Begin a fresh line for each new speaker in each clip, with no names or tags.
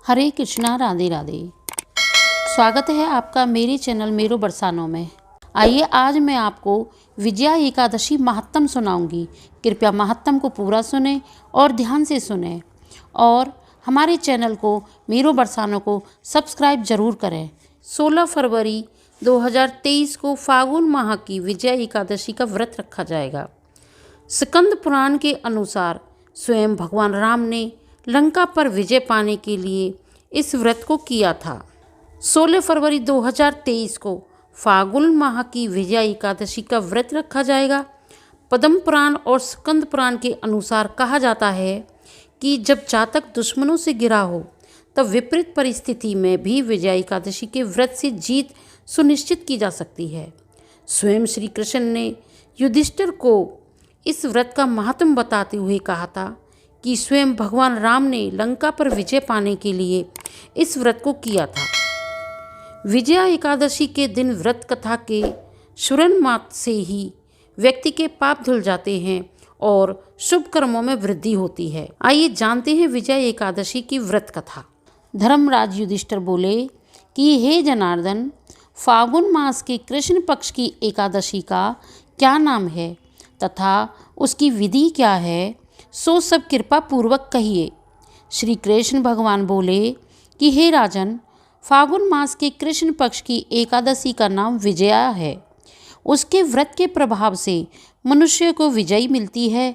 हरे कृष्णा, राधे राधे। स्वागत है आपका मेरे चैनल मेरो बरसानों में। आइए आज मैं आपको विजया एकादशी महात्म सुनाऊंगी। कृपया महात्म को पूरा सुने और ध्यान से सुने और हमारे चैनल को मेरो बरसानों को सब्सक्राइब जरूर करें। 16 फरवरी 2023 को फागुन माह की विजया एकादशी का व्रत रखा जाएगा। स्कंद पुराण के अनुसार स्वयं भगवान राम ने लंका पर विजय पाने के लिए इस व्रत को किया था। 16 फरवरी 2023 को फागुन माह की विजया एकादशी का व्रत रखा जाएगा। पद्म पुराण और स्कंद पुराण के अनुसार कहा जाता है कि जब जातक दुश्मनों से घिरा हो तब विपरीत परिस्थिति में भी विजया एकादशी के व्रत से जीत सुनिश्चित की जा सकती है। स्वयं श्री कृष्ण ने युधिष्ठिर को इस व्रत का महत्व बताते हुए कहा था कि स्वयं भगवान राम ने लंका पर विजय पाने के लिए इस व्रत को किया था। विजया एकादशी के दिन व्रत कथा के श्रवण मात्र से ही व्यक्ति के पाप धुल जाते हैं और शुभ कर्मों में वृद्धि होती है। आइए जानते हैं विजया एकादशी की व्रत कथा। धर्मराज युधिष्ठिर बोले कि हे जनार्दन, फागुन मास के कृष्ण पक्ष की एकादशी का क्या नाम है तथा उसकी विधि क्या है, सो सब कृपा पूर्वक कहिए। श्री कृष्ण भगवान बोले कि हे राजन, फागुन मास के कृष्ण पक्ष की एकादशी का नाम विजया है। उसके व्रत के प्रभाव से मनुष्य को विजय मिलती है।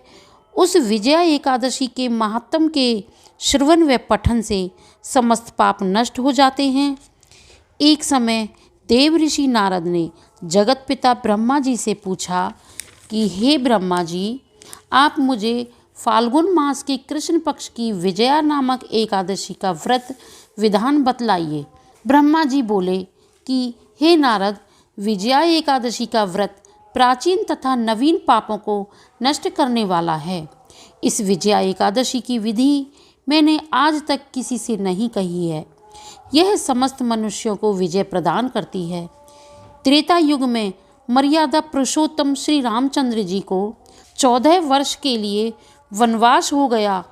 उस विजया एकादशी के महात्म के श्रवण व पठन से समस्त पाप नष्ट हो जाते हैं। एक समय देव ऋषि नारद ने जगत पिता ब्रह्मा जी से पूछा कि हे ब्रह्मा जी, आप मुझे फाल्गुन मास के कृष्ण पक्ष की विजया नामक एकादशी का व्रत विधान बतलाइए। ब्रह्मा जी बोले कि हे नारद, विजया एकादशी का व्रत प्राचीन तथा नवीन पापों को नष्ट करने वाला है। इस विजया एकादशी की विधि मैंने आज तक किसी से नहीं कही है। यह समस्त मनुष्यों को विजय प्रदान करती है। त्रेता युग में मर्यादा पुरुषोत्तम श्री रामचंद्र जी को 14 वर्ष के लिए वनवास हो गया।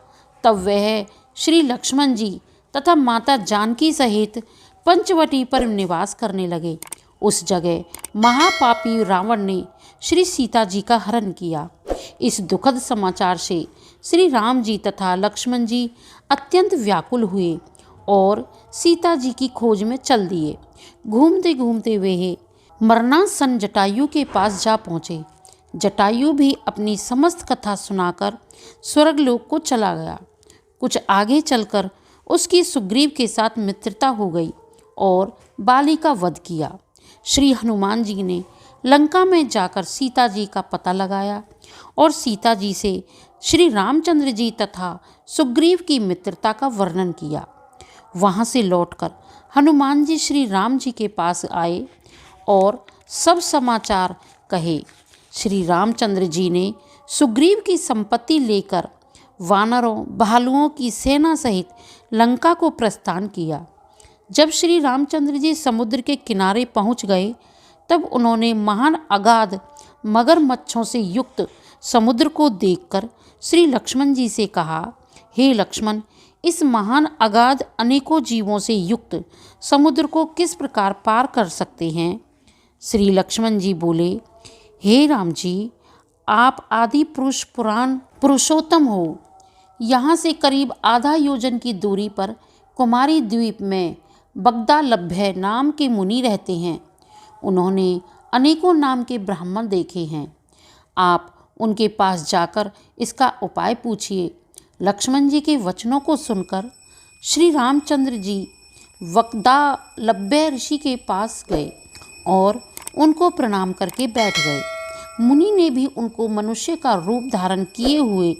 तब वह श्री लक्ष्मण जी तथा माता जानकी सहित पंचवटी पर निवास करने लगे। उस जगह महापापी रावण ने श्री सीता जी का हरण किया। इस दुखद समाचार से श्री राम जी तथा लक्ष्मण जी अत्यंत व्याकुल हुए और सीता जी की खोज में चल दिए। घूमते घूमते वे मरणासन जटायु के पास जा पहुँचे। जटायु भी अपनी समस्त कथा सुनाकर स्वर्गलोक को चला गया। कुछ आगे चलकर उसकी सुग्रीव के साथ मित्रता हो गई और बाली का वध किया। श्री हनुमान जी ने लंका में जाकर सीता जी का पता लगाया और सीता जी से श्री रामचंद्र जी तथा सुग्रीव की मित्रता का वर्णन किया। वहाँ से लौटकर हनुमान जी श्री राम जी के पास आए और सब समाचार कहे। श्री रामचंद्र जी ने सुग्रीव की संपत्ति लेकर वानरों भालुओं की सेना सहित लंका को प्रस्थान किया। जब श्री रामचंद्र जी समुद्र के किनारे पहुंच गए तब उन्होंने महान अगाध मगरमच्छों से युक्त समुद्र को देखकर श्री लक्ष्मण जी से कहा, हे लक्ष्मण, इस महान अगाध अनेकों जीवों से युक्त समुद्र को किस प्रकार पार कर सकते हैं। श्री लक्ष्मण जी बोले, हे राम जी, आप आदि पुरुष पुराण पुरुषोत्तम हो। यहाँ से करीब आधा योजन की दूरी पर कुमारी द्वीप में बगदालभ्य नाम के मुनि रहते हैं। उन्होंने अनेकों नाम के ब्राह्मण देखे हैं। आप उनके पास जाकर इसका उपाय पूछिए। लक्ष्मण जी के वचनों को सुनकर श्री रामचंद्र जी वगदालभ्य ऋषि के पास गए और उनको प्रणाम करके बैठ गए। मुनि ने भी उनको मनुष्य का रूप धारण किए हुए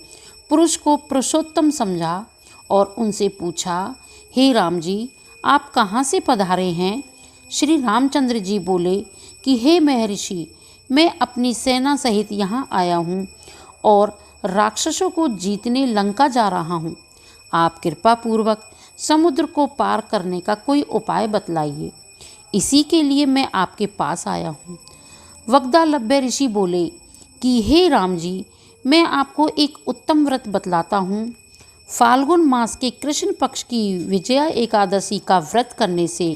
पुरुष को पुरुषोत्तम समझा और उनसे पूछा, हे राम जी, आप कहाँ से पधारे हैं। श्री रामचंद्र जी बोले कि हे महर्षि, मैं अपनी सेना सहित यहाँ आया हूँ और राक्षसों को जीतने लंका जा रहा हूँ। आप कृपा पूर्वक समुद्र को पार करने का कोई उपाय बतलाइए। इसी के लिए मैं आपके पास आया हूँ। वगदालभ्य ऋषि बोले कि हे राम जी, मैं आपको एक उत्तम व्रत बतलाता हूँ। फाल्गुन मास के कृष्ण पक्ष की विजया एकादशी का व्रत करने से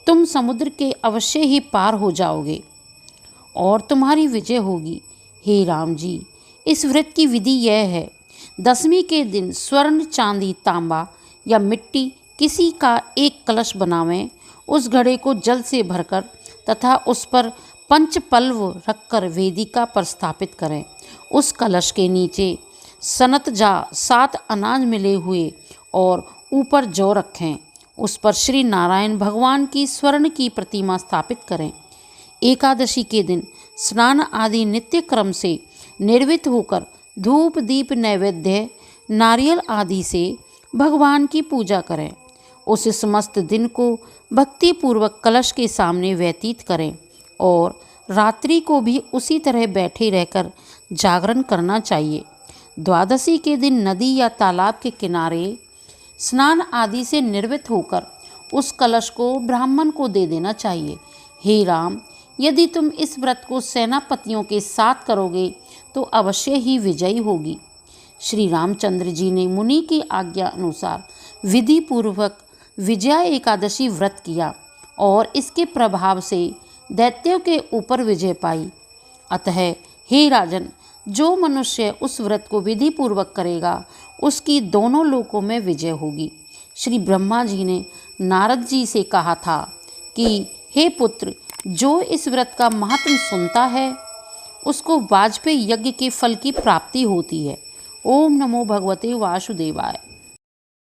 तुम समुद्र के अवश्य ही पार हो जाओगे और तुम्हारी विजय होगी। हे राम जी, इस व्रत की विधि यह है। दशमी के दिन स्वर्ण, चांदी, तांबा या मिट्टी किसी का एक कलश बनावें। उस घड़े को जल से भरकर तथा उस पर पंचपल्व रखकर वेदिका पर स्थापित करें। उस कलश के नीचे सनतजा 7 अनाज मिले हुए और ऊपर जौ रखें। उस पर श्री नारायण भगवान की स्वर्ण की प्रतिमा स्थापित करें। एकादशी के दिन स्नान आदि नित्य क्रम से निर्वृत्त होकर धूप, दीप, नैवेद्य, नारियल आदि से भगवान की पूजा करें। उस समस्त दिन को भक्तिपूर्वक कलश के सामने व्यतीत करें और रात्रि को भी उसी तरह बैठे रहकर जागरण करना चाहिए। द्वादशी के दिन नदी या तालाब के किनारे स्नान आदि से निर्वृत्त होकर उस कलश को ब्राह्मण को दे देना चाहिए। हे राम, यदि तुम इस व्रत को सेनापतियों के साथ करोगे तो अवश्य ही विजयी होगी। श्री रामचंद्र जी ने मुनि की आज्ञा अनुसार विधि पूर्वक विजया एकादशी व्रत किया और इसके प्रभाव से दैत्यों के ऊपर विजय पाई। अतः हे राजन, जो मनुष्य उस व्रत को विधि पूर्वक करेगा उसकी दोनों लोकों में विजय होगी। श्री ब्रह्मा जी ने नारद जी से कहा था कि हे पुत्र, जो इस व्रत का महत्व सुनता है उसको वाजपेयी यज्ञ के फल की प्राप्ति होती है। ओम नमो भगवते वासुदेवाय।